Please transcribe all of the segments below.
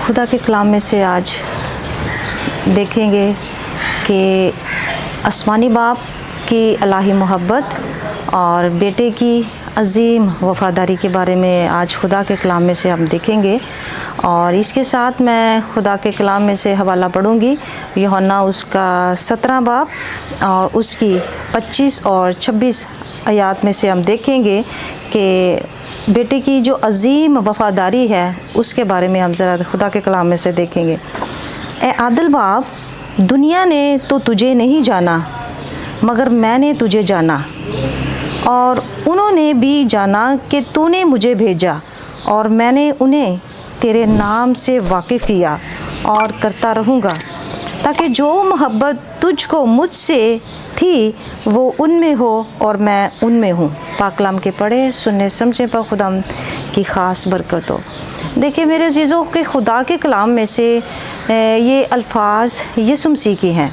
खुदा के कलाम में से आज देखेंगे कि आसमानी बाप की इलाही मोहब्बत और बेटे की अजीम वफ़ादारी के बारे में आज खुदा के कलाम में से हम देखेंगे। और इसके साथ मैं खुदा के कलाम में से हवाला पढ़ूँगी यूहन्ना उसका 17 बाब और उसकी 25 और 26 आयात में से हम देखेंगे कि बेटे की जो अजीम वफ़ादारी है उसके बारे में हम ज़रा खुदा के कलाम में से देखेंगे। ए आदिल बाप, दुनिया ने तो तुझे नहीं जाना मगर मैंने तुझे जाना, और उन्होंने भी जाना कि तूने मुझे भेजा, और मैंने उन्हें तेरे नाम से वाकिफ़ किया और करता रहूँगा, ताकि जो मोहब्बत तुझको मुझसे थी वो उनमें हो और मैं उनमें हूँ। पाक कलाम के पढ़े सुनने समझे पर खुदा की ख़ास बरकत हो। देखिए मेरे अज़ीज़ों के खुदा के कलाम में से ये अल्फाज यीशु मसीह के हैं,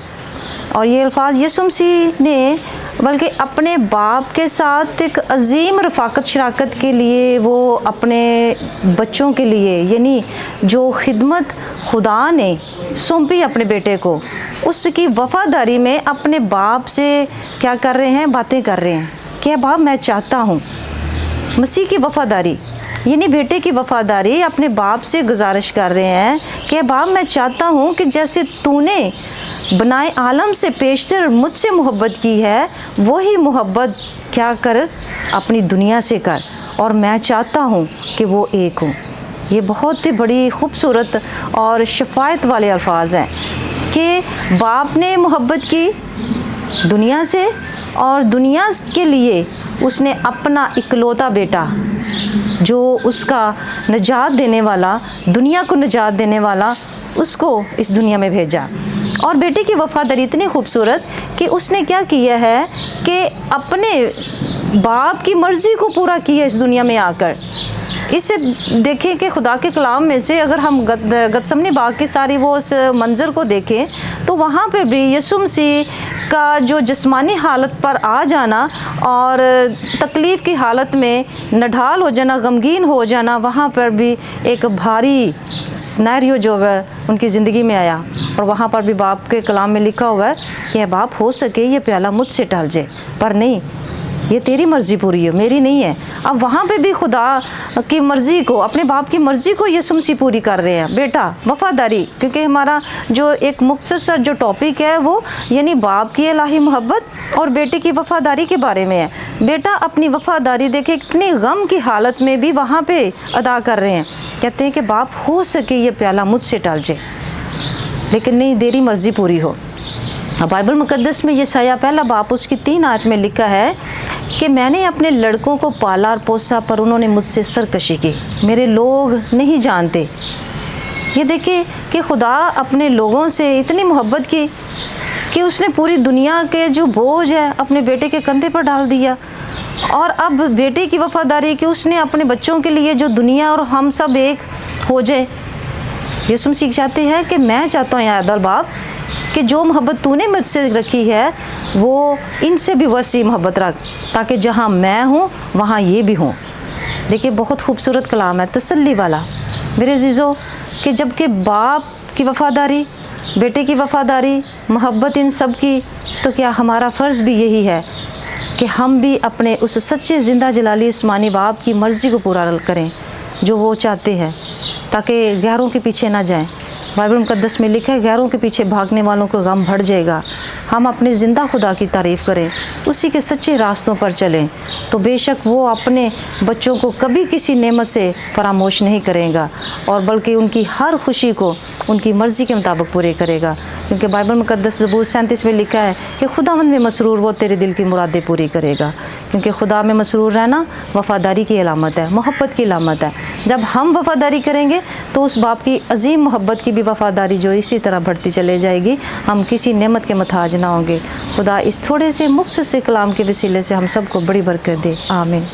और ये अल्फाज यीशु मसीह ने बल्कि अपने बाप के साथ एक अजीम रफ़ाकत शराकत के लिए वो अपने बच्चों के लिए, यानी जो खिदमत खुदा ने सौंपी अपने बेटे को, उसकी वफ़ादारी में अपने बाप से क्या कर रहे हैं, बातें कर रहे हैं कि बाप मैं चाहता हूँ। मसीह की वफ़ादारी यानी बेटे की वफ़ादारी अपने बाप से गुजारिश कर रहे हैं कि बाप मैं चाहता हूँ कि जैसे तूने बनाए आलम से पेशतर मुझसे मोहब्बत की है, वही मोहब्बत क्या कर अपनी दुनिया से कर, और मैं चाहता हूँ कि वो एक हो। ये बहुत ही बड़ी खूबसूरत और शफायत वाले अल्फाज हैं कि बाप ने मोहब्बत की दुनिया से, और दुनिया के लिए उसने अपना इकलौता बेटा जो उसका निजात देने वाला, दुनिया को निजात देने वाला, उसको इस दुनिया में भेजा। और बेटे की वफ़ादारी इतनी खूबसूरत कि उसने क्या किया है कि अपने बाप की मर्ज़ी को पूरा किया इस दुनिया में आकर। इसे देखें कि खुदा के कलाम में से अगर हम गतसमनी बाग की सारी वो उस मंज़र को देखें तो वहाँ पर भी यीशु मसीह का जो जिस्मानी हालत पर आ जाना और तकलीफ़ की हालत में नढाल हो जाना, गमगीन हो जाना, वहाँ पर भी एक भारी सिनेरियो जो है उनकी ज़िंदगी में आया। और वहाँ पर भी बाप के कलाम में लिखा हुआ है कि बाप हो सके ये प्याला मुझसे टल जाए, पर नहीं, ये तेरी मर्ज़ी पूरी हो, मेरी नहीं है। अब वहाँ पे भी खुदा की मर्ज़ी को, अपने बाप की मर्ज़ी को यीशु मसीह पूरी कर रहे हैं। बेटा वफ़ादारी, क्योंकि हमारा जो एक मुख्तसर जो टॉपिक है वो यानी बाप की इलाही मोहब्बत और बेटे की वफ़ादारी के बारे में है। बेटा अपनी वफ़ादारी देखे इतनी गम की हालत में भी वहाँ पे अदा कर रहे हैं। कहते हैं कि बाप हो सके ये प्याला मुझसे टल जाए, लेकिन नहीं, तेरी मर्ज़ी पूरी हो। बाइबल मुक़द्दस में यशायाह पहला बाप उसकी 3 आयत में लिखा है कि मैंने अपने लड़कों को पाला और पोसा, पर उन्होंने मुझसे सरकशी की, मेरे लोग नहीं जानते। ये देखिए कि खुदा अपने लोगों से इतनी मोहब्बत की कि उसने पूरी दुनिया के जो बोझ है अपने बेटे के कंधे पर डाल दिया। और अब बेटे की वफ़ादारी कि उसने अपने बच्चों के लिए जो दुनिया और हम सब एक हो जाए। यीशु मसीह चाहते हैं कि मैं चाहता हूँ याद बाप कि जो मोहब्बत तूने मुझसे रखी है वो इनसे भी वसी मोहब्बत रख, ताकि जहाँ मैं हूँ वहाँ ये भी हों। देखिए बहुत खूबसूरत कलाम है, तसल्ली वाला मेरे अज़ीज़ों, कि जबकि बाप की वफ़ादारी, बेटे की वफ़ादारी, मोहब्बत इन सब की, तो क्या हमारा फ़र्ज़ भी यही है कि हम भी अपने उस सच्चे ज़िंदा जलाली आसमानी बाप की मर्ज़ी को पूरा करें जो वो चाहते हैं, ताकि गैरों के पीछे ना जाएं। बाइबल मुक़द्दस में लिखा है गैरों के पीछे भागने वालों को गम बढ़ जाएगा। हम अपने ज़िंदा खुदा की तारीफ़ करें, उसी के सच्चे रास्तों पर चलें, तो बेशक वो अपने बच्चों को कभी किसी नेमत से फरामोश नहीं करेगा, और बल्कि उनकी हर खुशी को उनकी मर्ज़ी के मुताबिक पूरे करेगा। क्योंकि बाइबल मुक़द्दस ज़बूर 37 में लिखा है कि खुदावंद में मसरूर वो तेरे दिल की मुरादें पूरी करेगा। क्योंकि खुदा में मसरूर रहना वफ़ादारी की अलामत है, मोहब्बत की अलामत है। जब हम वफ़ादारी करेंगे तो उस बाप की अजीम मोहब्बत की भी वफ़ादारी जो इसी तरह बढ़ती चले जाएगी, हम किसी नेमत के मुताज ना होंगे। खुदा इस थोड़े से मुख्तसर से कलाम के वसीले से हम सबको बड़ी बरकत दे, आमीन।